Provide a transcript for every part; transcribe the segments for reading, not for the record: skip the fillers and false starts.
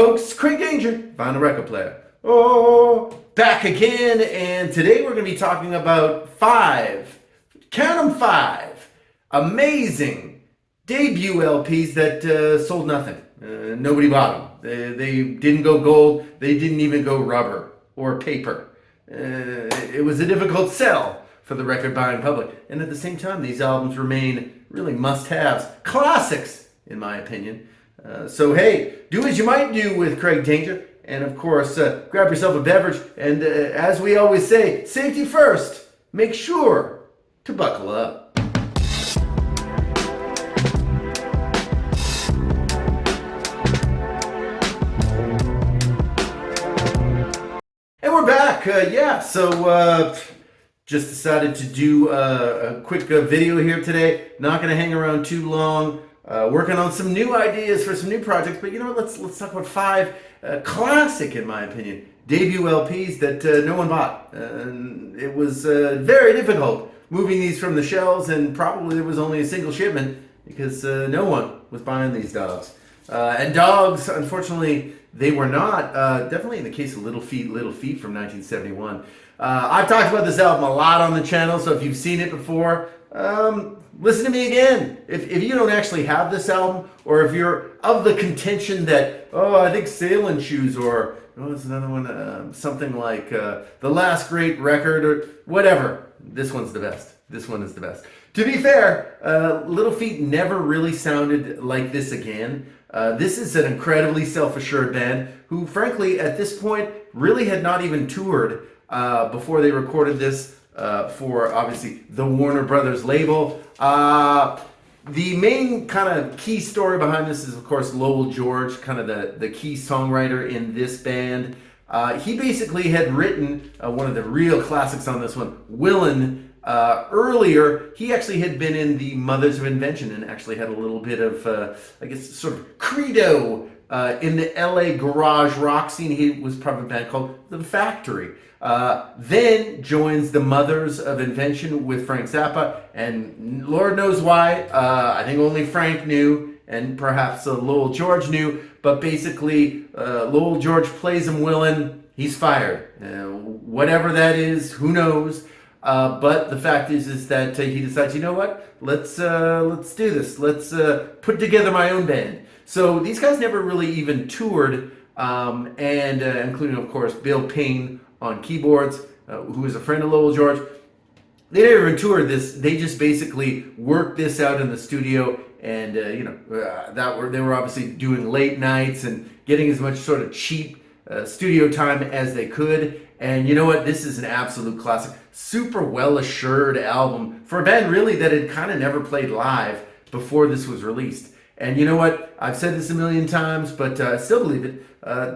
folks, Craig Danger, vinyl record player. Oh, back again, and today we're going to be talking about count them five, amazing debut LPs that sold nothing. Nobody bought them. They didn't go gold. They didn't even go rubber or paper. It was a difficult sell for the record buying public. And at the same time, these albums remain really must-haves, classics, in my opinion. So hey, do as you might do with Craig Danger, and of course, grab yourself a beverage, and as we always say, safety first, make sure to buckle up. And we're back, just decided to do a quick video here today, not going to hang around too long. Working on some new ideas for some new projects, but you know what? Let's talk about five classic, in my opinion, debut LPs that no one bought. It was very difficult moving these from the shelves, and probably there was only a single shipment because no one was buying these dogs. And dogs, unfortunately, they were not. Definitely in the case of Little Feat from 1971. I've talked about this album a lot on the channel, so if you've seen it before, listen to me again. If you don't actually have this album, or if you're of the contention that, I think Sailing Shoes, or what's another one, something like The Last Great Record, or whatever, this one's the best. This one is the best. To be fair, Little Feat never really sounded like this again. This is an incredibly self-assured band who, frankly, at this point, really had not even toured before they recorded this for, obviously, the Warner Brothers label. The main kind of key story behind this is, of course, Lowell George, kind of the key songwriter in this band. He basically had written one of the real classics on this one, Willin'. Earlier, he actually had been in the Mothers of Invention and actually had a little bit of, sort of credo in the LA garage rock scene. He was part of a band called The Factory. Then joins the Mothers of Invention with Frank Zappa, and Lord knows why. I think only Frank knew, and perhaps Lowell George knew, but basically Lowell George plays him Willin', he's fired. Whatever that is, who knows? But the fact is that he decides, you know what? Let's do this. Let's put together my own band. So these guys never really even toured, and including, of course, Bill Payne on keyboards, who is a friend of Lowell George. They never even toured this. They just basically worked this out in the studio, and they were obviously doing late nights and getting as much sort of cheap studio time as they could. And you know what? This is an absolute classic. Super well-assured album for a band really that had kind of never played live before this was released. And you know what? I've said this a million times, but I still believe it.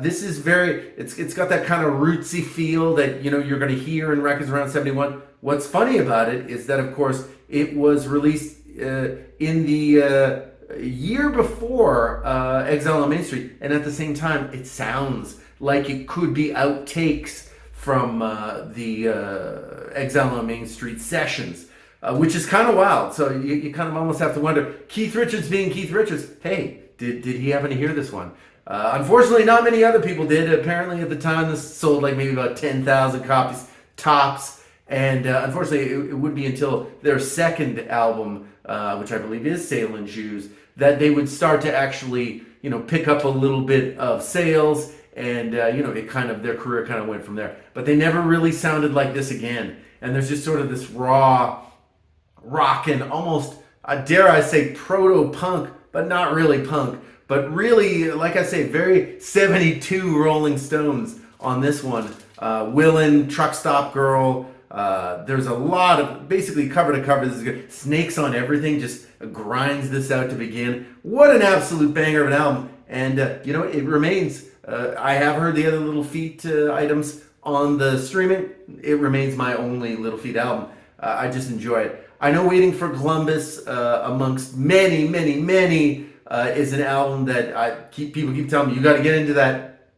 This is it's got that kind of rootsy feel that, you're going to hear in records around 71. What's funny about it is that, of course, it was released in the year before Exile on Main Street. And at the same time, it sounds like it could be outtakes from the Exile on Main Street sessions, which is kind of wild. So you kind of almost have to wonder, Keith Richards being Keith Richards, hey, did he happen to hear this one? Unfortunately, not many other people did. Apparently, at the time, this sold like maybe about 10,000 copies tops. And unfortunately, it would be until their second album, which I believe is Sailing Shoes, that they would start to actually, pick up a little bit of sales. And, their career kind of went from there. But they never really sounded like this again. And there's just sort of this raw, rockin', almost, dare I say, proto-punk, but not really punk. But really, like I say, very 72 Rolling Stones on this one. Willin', Truck Stop Girl. There's a lot of, basically cover to cover, this is good. Snakes on Everything just grinds this out to begin. What an absolute banger of an album. And, it remains... I have heard the other Little Feat items on the streaming. It remains my only Little Feat album. I just enjoy it. I know Waiting for Columbus, amongst many, many, many, is an album that people keep telling me, you got to get into that.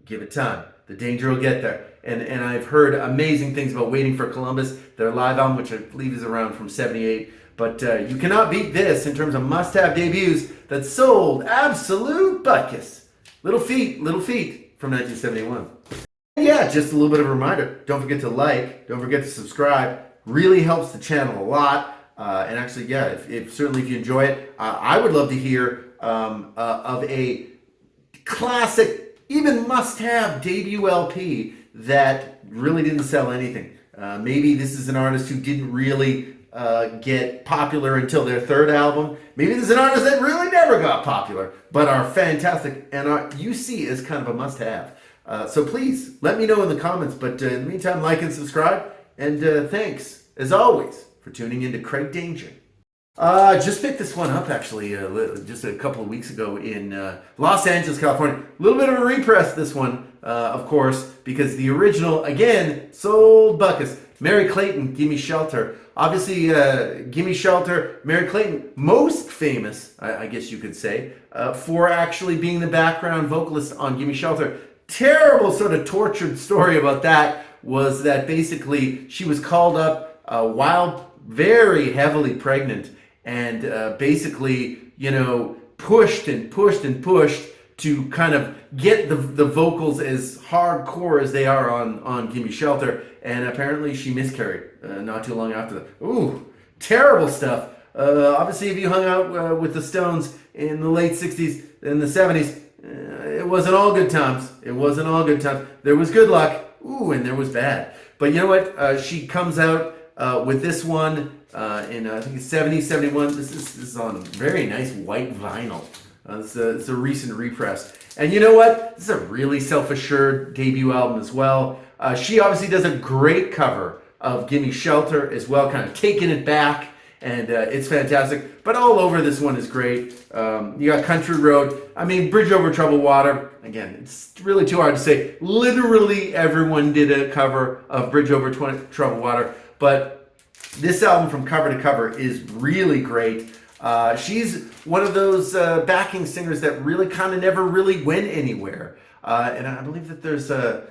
Give it time. The Danger will get there. And I've heard amazing things about Waiting for Columbus, their live album, which I believe is around from 78. But you cannot beat this in terms of must-have debuts that sold absolute buckets. Little Feet from 1971. Yeah, just a little bit of a reminder. Don't forget to like. Don't forget to subscribe. Really helps the channel a lot. And actually, yeah, if certainly if you enjoy it, I would love to hear of a classic, even must-have debut LP that really didn't sell anything. Maybe this is an artist who didn't really get popular until their third album. Maybe this is an artist that really never got popular, but are fantastic and you see as kind of a must-have. So please let me know in the comments. But in the meantime, like and subscribe. And thanks, as always, for tuning in to Craig Danger. Just picked this one up actually just a couple of weeks ago in Los Angeles, California. A little bit of a repress, this one, of course, because the original, again, sold buckets. Mary Clayton, Gimme Shelter. Obviously, Gimme Shelter, Mary Clayton, most famous, I guess you could say, for actually being the background vocalist on Gimme Shelter. Terrible sort of tortured story about that was that basically she was called up while very heavily pregnant and basically, you know, pushed to kind of get the vocals as hardcore as they are on Gimme Shelter, and apparently she miscarried not too long after that. Ooh, terrible stuff. Obviously, if you hung out with the Stones in the late 60s and the 70s, it wasn't all good times. It wasn't all good times. There was good luck, ooh, and there was bad. But you know what? She comes out with this one in I think it's 70, 71. This is on very nice white vinyl. It's a recent repress. And you know what? This is a really self-assured debut album as well. She obviously does a great cover of Gimme Shelter as well, kind of taking it back. And it's fantastic. But all over this one is great. You got Country Road. I mean, Bridge Over Troubled Water. Again, it's really too hard to say. Literally everyone did a cover of Bridge Over Troubled Water. But this album from cover to cover is really great. She's one of those backing singers that really kind of never really went anywhere. And I believe that there's a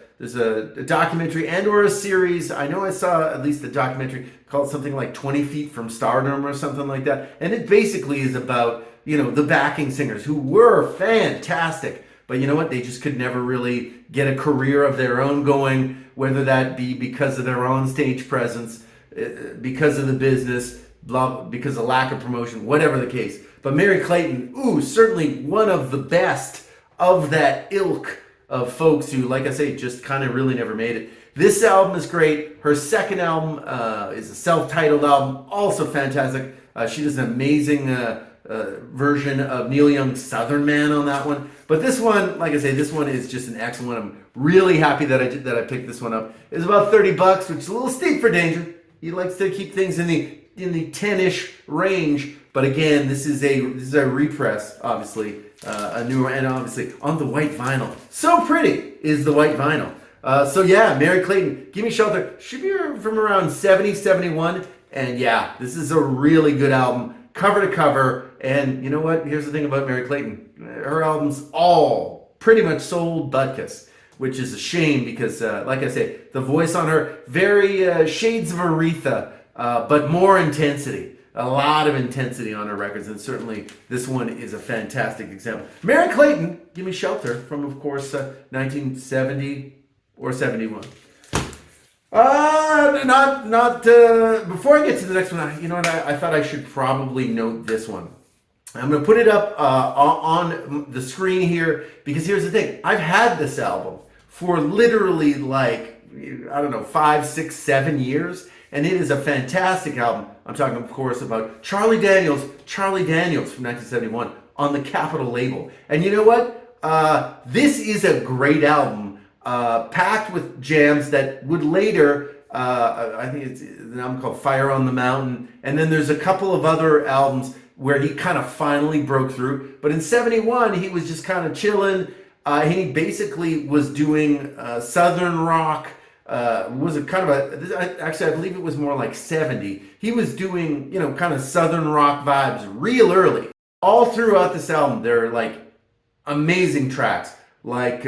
documentary and or a series. I know I saw at least the documentary called something like 20 Feet from Stardom or something like that. And it basically is about, you know, the backing singers who were fantastic. But you know what? They just could never really get a career of their own going, whether that be because of their own stage presence, because of the business, because of lack of promotion, whatever the case. But Mary Clayton, ooh, certainly one of the best of that ilk of folks who, like I say, just kind of really never made it. This album is great. Her second album is a self-titled album, also fantastic. She does an amazing version of Neil Young's Southern Man on that one. But this one, like I say, this one is just an excellent one. I'm really happy that I picked this one up. It's about $30, which is a little steep for Danger. He likes to keep things in the 10-ish range. But again, this is a repress, obviously, a newer, and obviously on the white vinyl. So pretty is the white vinyl. So yeah, Mary Clayton, Gimme Shelter, should be from around 70, 71. And yeah, this is a really good album, cover to cover. And you know what? Here's the thing about Mary Clayton. Her albums all pretty much sold butkus, which is a shame because, like I say, the voice on her, very shades of Aretha, but more intensity. A lot of intensity on her records, and certainly this one is a fantastic example. Mary Clayton, Gimme Shelter, from, of course, 1970 or 71. Before I get to the next one, you know what, I thought I should probably note this one. I'm going to put it up on the screen here, because here's the thing. I've had this album for literally like, I don't know, 5, 6, 7 years. And it is a fantastic album. I'm talking, of course, about Charlie Daniels from 1971 on the Capitol label. And you know what? This is a great album, packed with jams that would later, I think it's an album called Fire on the Mountain. And then there's a couple of other albums where he kind of finally broke through. But in 71, he was just kind of chilling. He basically was doing Southern rock. Was it kind of actually I believe it was more like 70. He was doing, you know, kind of Southern rock vibes real early. All throughout this album, there are like amazing tracks, like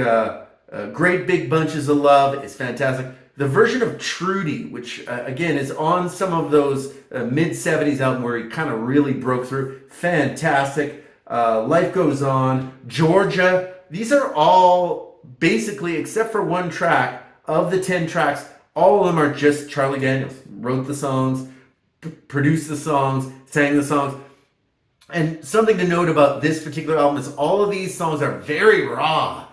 Great Big Bunches of Love is fantastic. The version of Trudy, which again is on some of those mid-70s album where he kind of really broke through, fantastic. Life Goes On, Georgia, these are all basically, except for one track, of the 10 tracks, all of them are just Charlie Daniels. Wrote the songs, produced the songs, sang the songs. And something to note about this particular album is all of these songs are very raw.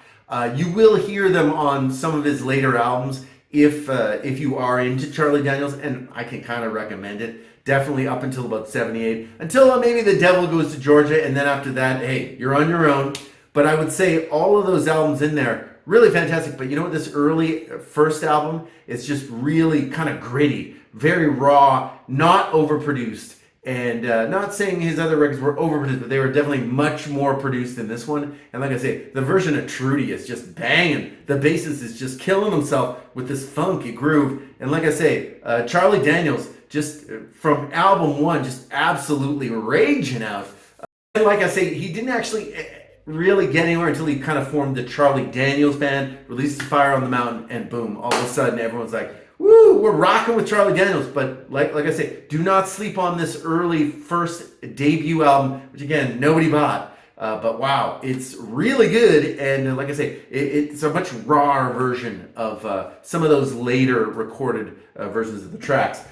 You will hear them on some of his later albums if you are into Charlie Daniels, and I can kind of recommend it. Definitely up until about 78, until maybe The Devil Goes to Georgia, and then after that, hey, you're on your own. But I would say all of those albums in there, really fantastic. But you know what, this early first album, it's just really kind of gritty, very raw, not overproduced. And not saying his other records were overproduced, but they were definitely much more produced than this one. And like I say, the version of Trudy is just banging. The bassist is just killing himself with this funky groove. And like I say, Charlie Daniels, just from album one, just absolutely raging out. And like I say, he didn't actually really get anywhere until he kind of formed the Charlie Daniels Band, released Fire on the Mountain, and boom, all of a sudden everyone's like, woo, we're rocking with Charlie Daniels. But like I say, do not sleep on this early first debut album, which again, nobody bought. But wow, it's really good. And like I say, it's a much rawer version of some of those later recorded versions of the tracks.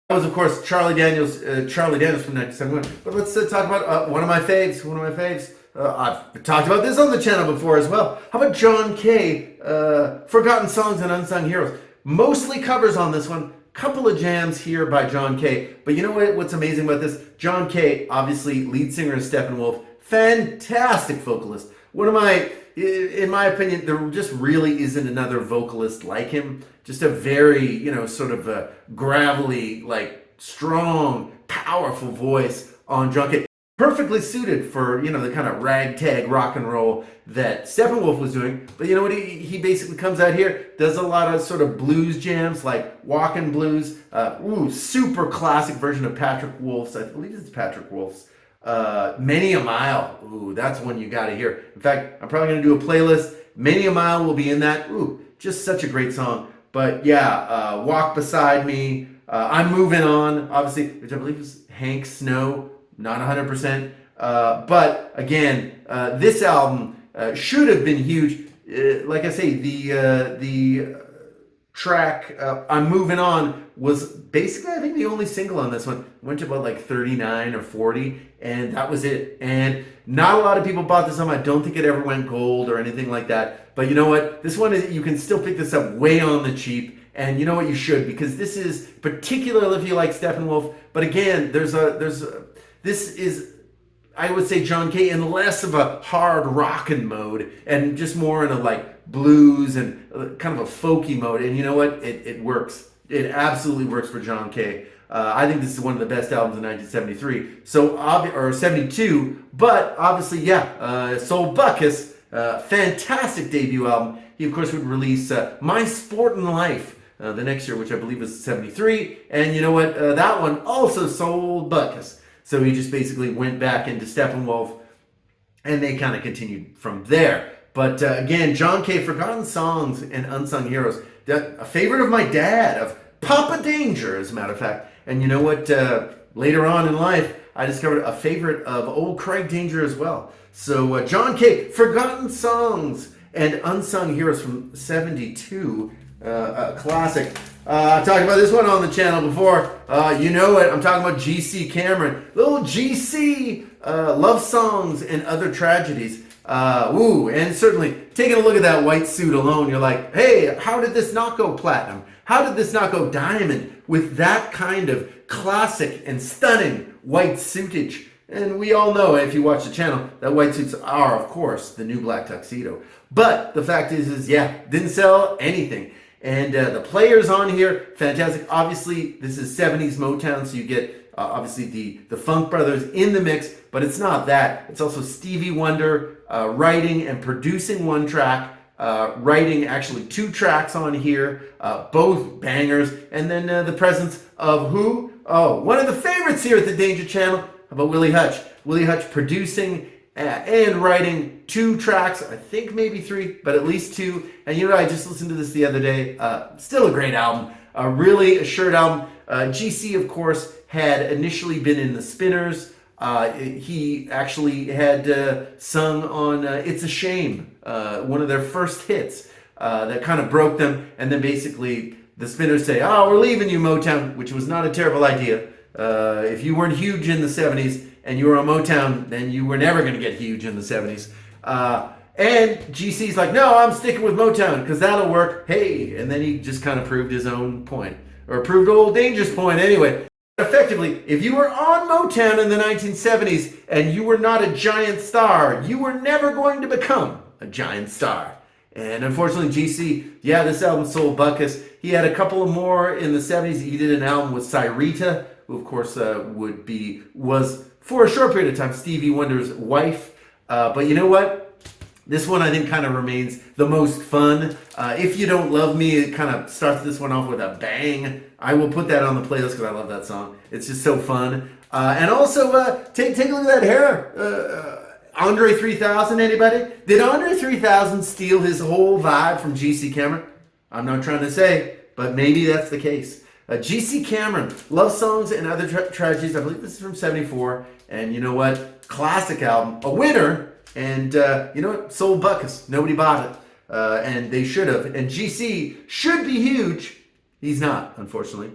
That was, of course, Charlie Daniels from 1971. But let's talk about one of my faves. I've talked about this on the channel before as well. How about John Kay, Forgotten Songs and Unsung Heroes? Mostly covers on this one. Couple of jams here by John Kay. But you know what's amazing about this? John Kay, obviously lead singer of Steppenwolf, fantastic vocalist. In my opinion, there just really isn't another vocalist like him. Just a very, sort of a gravelly, strong, powerful voice on John Kay. Perfectly suited for, the kind of ragtag rock and roll that Steppenwolf was doing. But you know what? He basically comes out here, does a lot of sort of blues jams, like Walkin' Blues. Super classic version of Patrick Wolf's. I believe it's Patrick Wolf's. Many a Mile. That's one you got to hear. In fact, I'm probably going to do a playlist. Many a Mile will be in that. Just such a great song. But yeah, Walk Beside Me. I'm Moving On, obviously, which I believe is Hank Snow. Not 100%. But again, this album should have been huge. Like I say, the track I'm Moving On was basically, I think, the only single on this one. Went to about 39 or 40, and that was it. And not a lot of people bought this album. I don't think it ever went gold or anything like that. But you know what? This one, you can still pick this up way on the cheap. And you know what? You should, because this is particularly if you like Steppenwolf. But again, this is, I would say, John Kay in less of a hard rockin' mode and just more in a blues and kind of a folky mode. And you know what? It works. It absolutely works for John Kay. I think this is one of the best albums in 1973. Or 72. But obviously, yeah, Soul Buckus, fantastic debut album. He, of course, would release My Sportin' Life the next year, which I believe was 73. And you know what? That one also sold Buckus. So he just basically went back into Steppenwolf, and they kind of continued from there. But again, John Kay, Forgotten Songs and Unsung Heroes. A favorite of my dad, of Papa Danger, as a matter of fact. And you know what? Later on in life, I discovered a favorite of old Craig Danger as well. So John Kay, Forgotten Songs and Unsung Heroes from 72. A classic. I've talked about this one on the channel before. You know it. I'm talking about G.C. Cameron. Little G.C. Love Songs and Other Tragedies. And certainly taking a look at that white suit alone, you're like, hey, how did this not go platinum? How did this not go diamond with that kind of classic and stunning white suitage? And we all know, if you watch the channel, that white suits are, of course, the new black tuxedo. But the fact is didn't sell anything. And the players on here, fantastic. Obviously, this is 70s Motown, so you get, obviously, the Funk Brothers in the mix. But it's not that. It's also Stevie Wonder writing and producing one track, writing actually two tracks on here, both bangers. And then the presence of who? Oh, one of the favorites here at the Danger Channel. How about Willie Hutch? Willie Hutch producing and writing two tracks, I think maybe three, but at least two. And you know, I just listened to this the other day. Still a great album, a really assured album. GC, of course, had initially been in the Spinners. He actually had sung on It's a Shame one of their first hits that kind of broke them. And then basically the Spinners say, "Oh, we're leaving you, Motown," which was not a terrible idea. If you weren't huge in the 70s and you were on Motown, then you were never going to get huge in the 70s. And GC's like, "No, I'm sticking with Motown because that'll work." Hey, and then he just kind of proved his own point, or proved old Danger's point anyway. Effectively, if you were on Motown in the 1970s and you were not a giant star, you were never going to become a giant star. And unfortunately, GC, yeah, this album sold buckets. He had a couple of more in the 70s. He did an album with Cyrita, who of course was for a short period of time Stevie Wonder's wife. But you know what? This one I think kind of remains the most fun. If You Don't Love Me, it kind of starts this one off with a bang. I will put that on the playlist because I love that song. It's just so fun. And also, take a look at that hair. Andre 3000, anybody? Did Andre 3000 steal his whole vibe from GC Cameron? I'm not trying to say, but maybe that's the case. GC Cameron, Love Songs and Other Tragedies. I believe this is from 74. And you know what? Classic album. A winner. And you know what? Sold buckets. Nobody bought it. And they should have. And GC should be huge. He's not, unfortunately.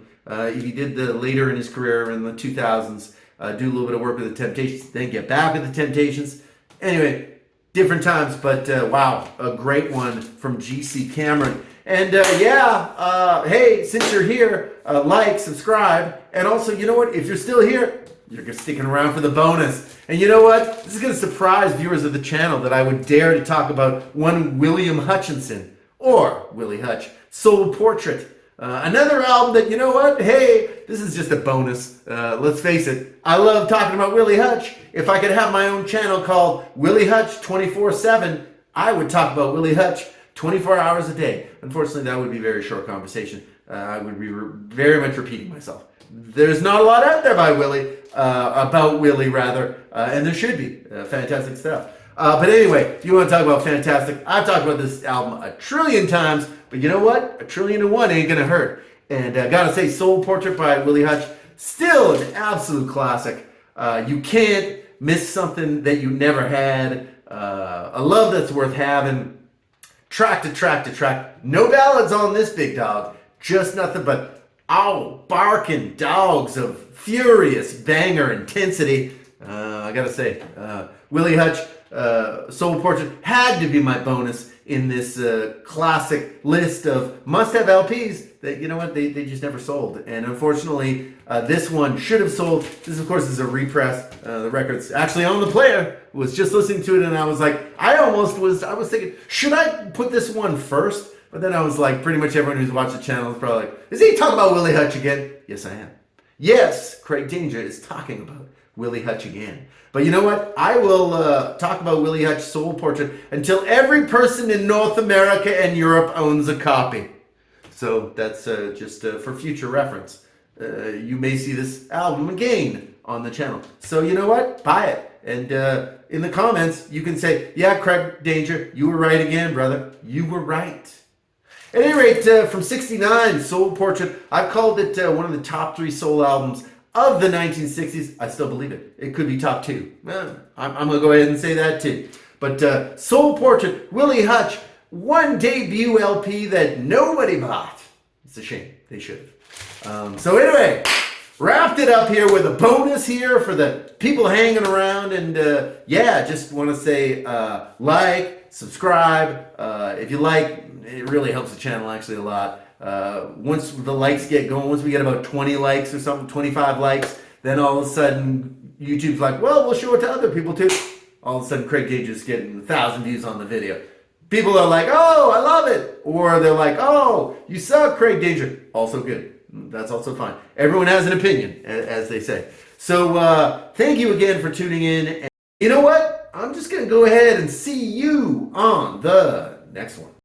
He did later in his career in the 2000s, do a little bit of work with the Temptations, then get back with the Temptations. Anyway, different times, but wow, a great one from GC Cameron. And hey, since you're here, like, subscribe, and also, you know what? If you're still here, you're sticking around for the bonus. And you know what? This is going to surprise viewers of the channel that I would dare to talk about one William Hutchinson, or Willie Hutch, Soul Portrait. Another album that, you know what? Hey, this is just a bonus. Let's face it. I love talking about Willie Hutch. If I could have my own channel called Willie Hutch 24/7, I would talk about Willie Hutch 24 hours a day. Unfortunately, that would be a very short conversation. I would be very much repeating myself. There's not a lot out there by Willie, about Willie rather, and there should be. Fantastic stuff. But anyway, if you want to talk about fantastic, I've talked about this album a trillion times, but you know what? 1,000,000,001 ain't gonna hurt. And gotta say, Soul Portrait by Willie Hutch, still an absolute classic. You can't miss something that you never had. A love that's worth having. Track to track to track. No ballads on this big dog. Just nothing but barking dogs of furious banger intensity. I gotta say, Willie Hutch, Soul Portrait had to be my bonus in this classic list of must-have LPs that, you know what, they just never sold. And unfortunately, this one should have sold. This, of course, is a repress. The record's actually on the player. Was just listening to it, and I was like, I was thinking, should I put this one first? But then I was like, pretty much everyone who's watched the channel is probably like, is he talking about Willie Hutch again? Yes, I am. Yes, Craig Danger is talking about Willie Hutch again. But you know what? I will talk about Willie Hutch Soul Portrait until every person in North America and Europe owns a copy. So that's just for future reference. You may see this album again on the channel. So you know what? Buy it. And in the comments, you can say, yeah, Craig Danger, you were right again, brother. You were right. At any rate, from 69, Soul Portrait, I've called it one of the top 3 soul albums of the 1960s. I still believe it. It could be top 2. I'm going to go ahead and say that too. But Soul Portrait, Willie Hutch, one debut LP that nobody bought. It's a shame. They should have. So anyway, wrapped it up here with a bonus here for the people hanging around. And yeah, just want to say like, subscribe. If you like, it really helps the channel actually a lot. Once the likes get going, once we get about 20 likes or something, 25 likes, then all of a sudden YouTube's like, well, we'll show it to other people too. All of a sudden Craig Gage is getting 1,000 views on the video. People are like, oh, I love it. Or they're like, oh, you suck, Craig Danger. Also good. That's also fine. Everyone has an opinion, as they say. So thank you again for tuning in. And you know what? I'm just going to go ahead and see you on the next one.